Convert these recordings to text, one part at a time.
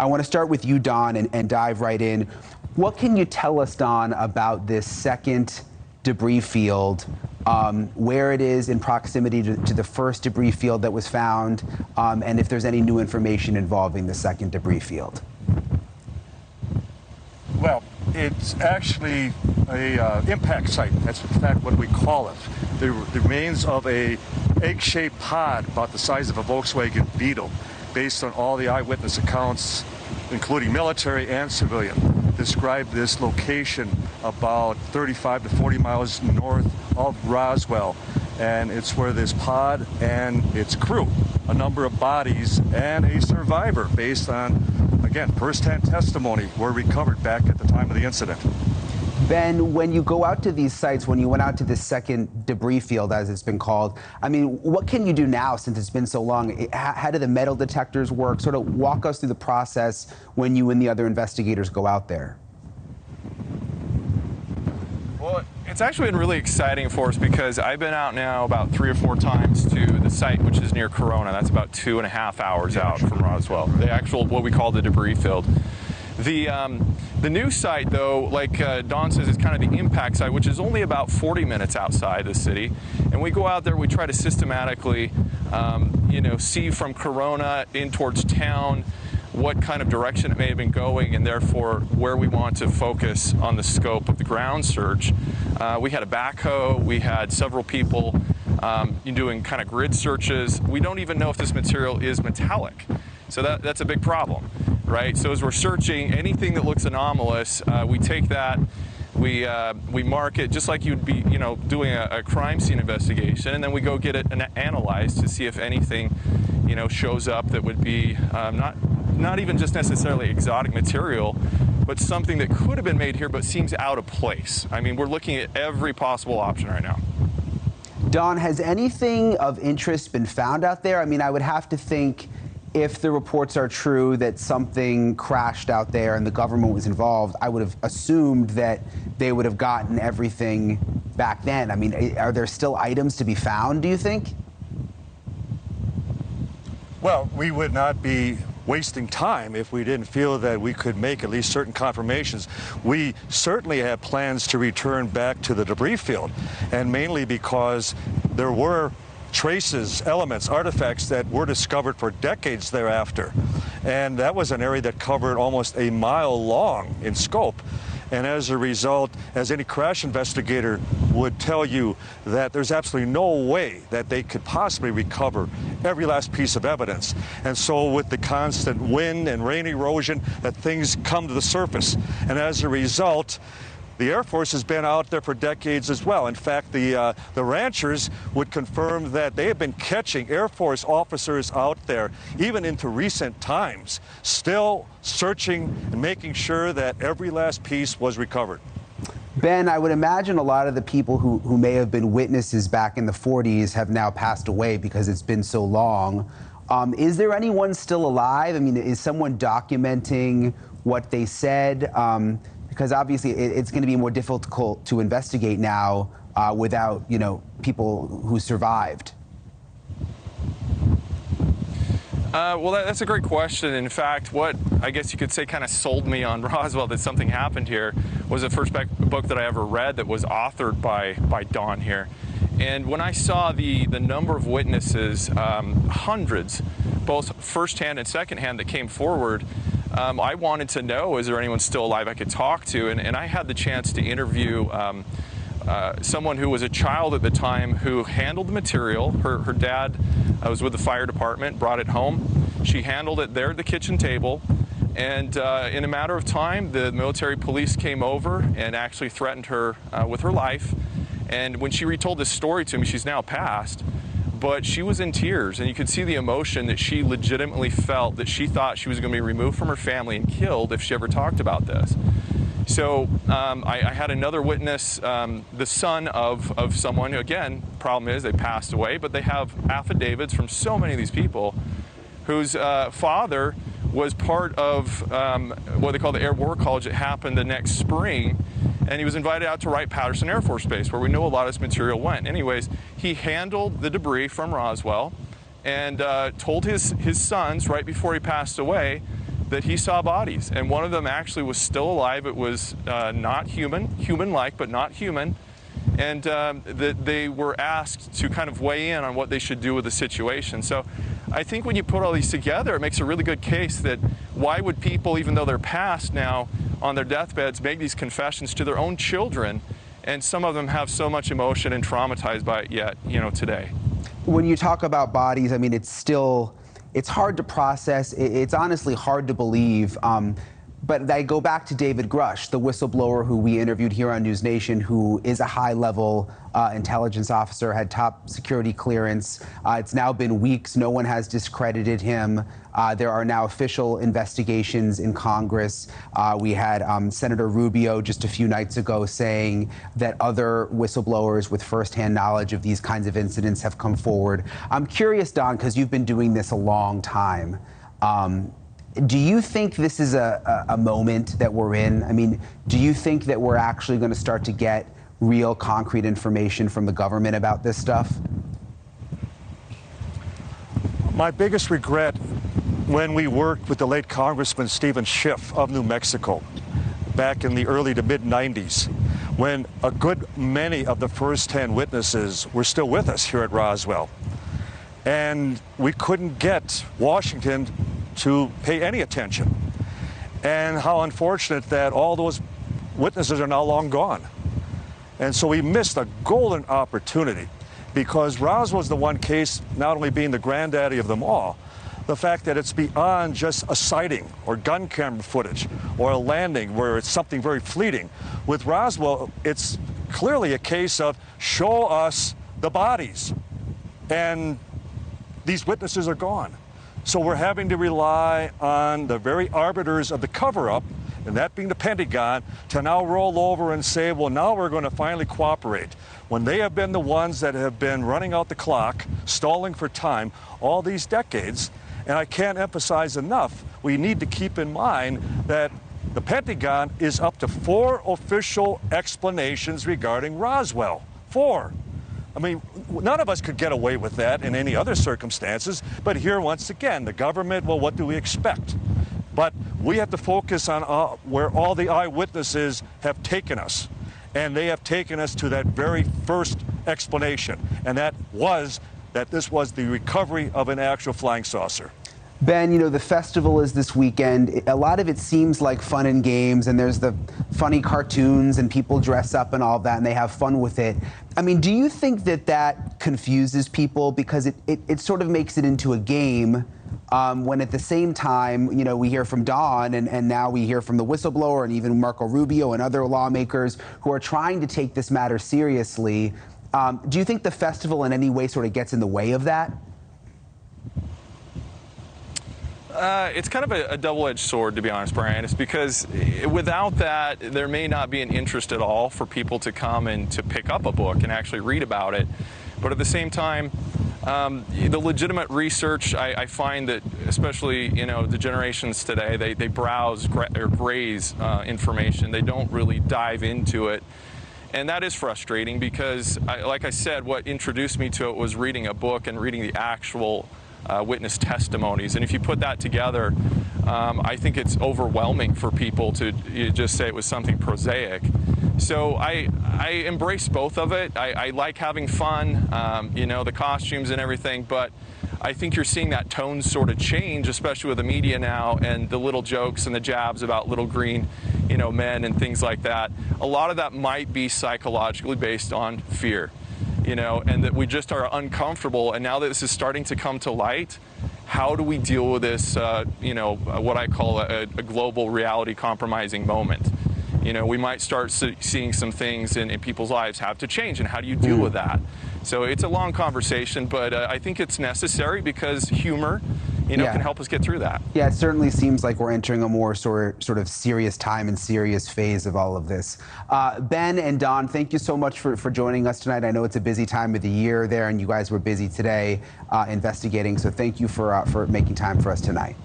I want to start with you, Don, and dive right in. What can you tell us, Don, about this second debris field, where it is in proximity to the first debris field that was found, and if there's any new information involving the second debris field? Well, it's actually a impact site. That's in fact what we call it. The remains of a egg-shaped pod about the size of a Volkswagen Beetle, based on all the eyewitness accounts, including military and civilian, describe this location about 35 to 40 miles north of Roswell. And it's where this pod and its crew, a number of bodies, and a survivor, based on, again, first-hand testimony, were recovered back at the time of the incident. Ben, when you go out to these sites, when you went out to this second debris field, as it's been called, I mean, what can you do now since it's been so long? How do the metal detectors work? Sort of walk us through the process when you and the other investigators go out there. Well, it's actually been really exciting for us because I've been out now about 3 or 4 times to the site, which is near Corona. That's about 2.5 hours out from Roswell, the actual, what we call the debris field. The new site, though, like Don says, is kind of the impact site, which is only about 40 minutes outside the city. And we go out there, we try to systematically, see from Corona in towards town what kind of direction it may have been going, and therefore where we want to focus on the scope of the ground search. We had a backhoe, we had several people doing kind of grid searches. We don't even know if this material is metallic. So that's a big problem, right? So as we're searching anything that looks anomalous, we take that, we mark it just like you'd be, doing a crime scene investigation, and then we go get it analyzed to see if anything, shows up that would be not even just necessarily exotic material, but something that could have been made here but seems out of place. I mean, we're looking at every possible option right now. Don, has anything of interest been found out there? I mean, I would have to think, if the reports are true that something crashed out there and the government was involved, I would have assumed that they would have gotten everything back then. I mean, are there still items to be found, do you think? Well, we would not be wasting time if we didn't feel that we could make at least certain confirmations. We certainly have plans to return back to the debris field, and mainly because there were traces, elements, artifacts that were discovered for decades thereafter. And that was an area that covered almost a mile long in scope. And as a result, as any crash investigator would tell you, that there's absolutely no way that they could possibly recover every last piece of evidence. And so with the constant wind and rain erosion, that things come to the surface. And as a result, the Air Force has been out there for decades as well. In fact, the ranchers would confirm that they have been catching Air Force officers out there, even into recent times, still searching and making sure that every last piece was recovered. Ben, I would imagine a lot of the people who may have been witnesses back in the 40s have now passed away because it's been so long. Is there anyone still alive? I mean, is someone documenting what they said? Because obviously it's going to be more difficult to investigate now without, people who survived. Well, that's a great question. In fact, what I guess you could say kind of sold me on Roswell that something happened here was the first book that I ever read that was authored by Don here. And when I saw the number of witnesses, hundreds, both firsthand and secondhand, that came forward, I wanted to know, is there anyone still alive I could talk to? And I had the chance to interview someone who was a child at the time who handled the material. Her dad was with the fire department, brought it home. She handled it there at the kitchen table. And in a matter of time, the military police came over and actually threatened her with her life. And when she retold this story to me, she's now passed, but she was in tears, and you could see the emotion that she legitimately felt, that she thought she was going to be removed from her family and killed if she ever talked about this. So I had another witness, the son of someone who, again, problem is they passed away, but they have affidavits from so many of these people whose father was part of what they call the Air War College that happened the next spring. And he was invited out to Wright-Patterson Air Force Base, where we know a lot of this material went. Anyways, he handled the debris from Roswell and told his sons right before he passed away that he saw bodies, and one of them actually was still alive. It was not human-like, but not human. And that they were asked to kind of weigh in on what they should do with the situation. So I think when you put all these together, it makes a really good case that why would people, even though they're past now, on their deathbeds, make these confessions to their own children, and some of them have so much emotion and traumatized by it yet, today. When you talk about bodies, I mean, it's hard to process. It's honestly hard to believe. But I go back to David Grush, the whistleblower who we interviewed here on NewsNation, who is a high-level intelligence officer, had top security clearance. It's now been weeks. No one has discredited him. There are now official investigations in Congress. We had Senator Rubio just a few nights ago saying that other whistleblowers with firsthand knowledge of these kinds of incidents have come forward. I'm curious, Don, because you've been doing this a long time. Do you think this is a moment that we're in? I mean, do you think that we're actually going to start to get real concrete information from the government about this stuff? My biggest regret when we worked with the late Congressman Stephen Schiff of New Mexico back in the early to mid-90s, when a good many of the first 10 witnesses were still with us here at Roswell. And we couldn't get Washington to pay any attention. And how unfortunate that all those witnesses are now long gone. And so we missed a golden opportunity, because Roswell's the one case, not only being the granddaddy of them all, the fact that it's beyond just a sighting or gun camera footage or a landing where it's something very fleeting. With Roswell, it's clearly a case of show us the bodies. And these witnesses are gone. So we're having to rely on the very arbiters of the cover-up, and that being the Pentagon, to now roll over and say, well, now we're going to finally cooperate. When they have been the ones that have been running out the clock, stalling for time all these decades. And I can't emphasize enough, we need to keep in mind that the Pentagon is up to 4 official explanations regarding Roswell. 4. I mean, none of us could get away with that in any other circumstances, but here, once again, the government, well, what do we expect? But we have to focus on where all the eyewitnesses have taken us, and they have taken us to that very first explanation, and that was that this was the recovery of an actual flying saucer. Ben, the festival is this weekend. A lot of it seems like fun and games, and there's the funny cartoons and people dress up and all of that, and they have fun with it. I mean, do you think that confuses people, because it sort of makes it into a game, when at the same time, we hear from Don, and now we hear from the whistleblower and even Marco Rubio and other lawmakers who are trying to take this matter seriously. Do you think the festival in any way sort of gets in the way of that? It's kind of a double-edged sword, to be honest, Brian. It's because without that, there may not be an interest at all for people to come and to pick up a book and actually read about it. But at the same time, the legitimate research, I find that, especially the generations today, they browse or graze information. They don't really dive into it. And that is frustrating, because, like I said, what introduced me to it was reading a book and reading the actual witness testimonies. And if you put that together, I think it's overwhelming for people to just say it was something prosaic. So I embrace both of it. I like having fun, the costumes and everything, but I think you're seeing that tone sort of change, especially with the media now and the little jokes and the jabs about little green, men and things like that. A lot of that might be psychologically based on fear. And that we just are uncomfortable. And now that this is starting to come to light, how do we deal with this, what I call a global reality compromising moment? We might start seeing some things in people's lives have to change, and how do you deal with that? So it's a long conversation, but I think it's necessary, because humor, can help us get through that. Yeah, it certainly seems like we're entering a more sort of serious time and serious phase of all of this. Ben and Don, thank you so much for joining us tonight. I know it's a busy time of the year there, and you guys were busy today investigating, so thank you for making time for us tonight.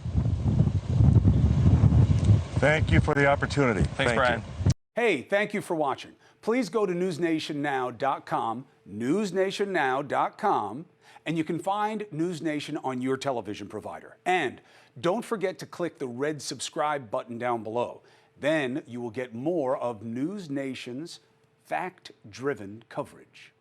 Thank you for the opportunity. Thanks, Brian. Hey, thank you for watching. Please go to newsnationnow.com, newsnationnow.com, and you can find NewsNation on your television provider. And Don't forget to click the red subscribe button down below. Then you will get more of News Nation's fact-driven coverage.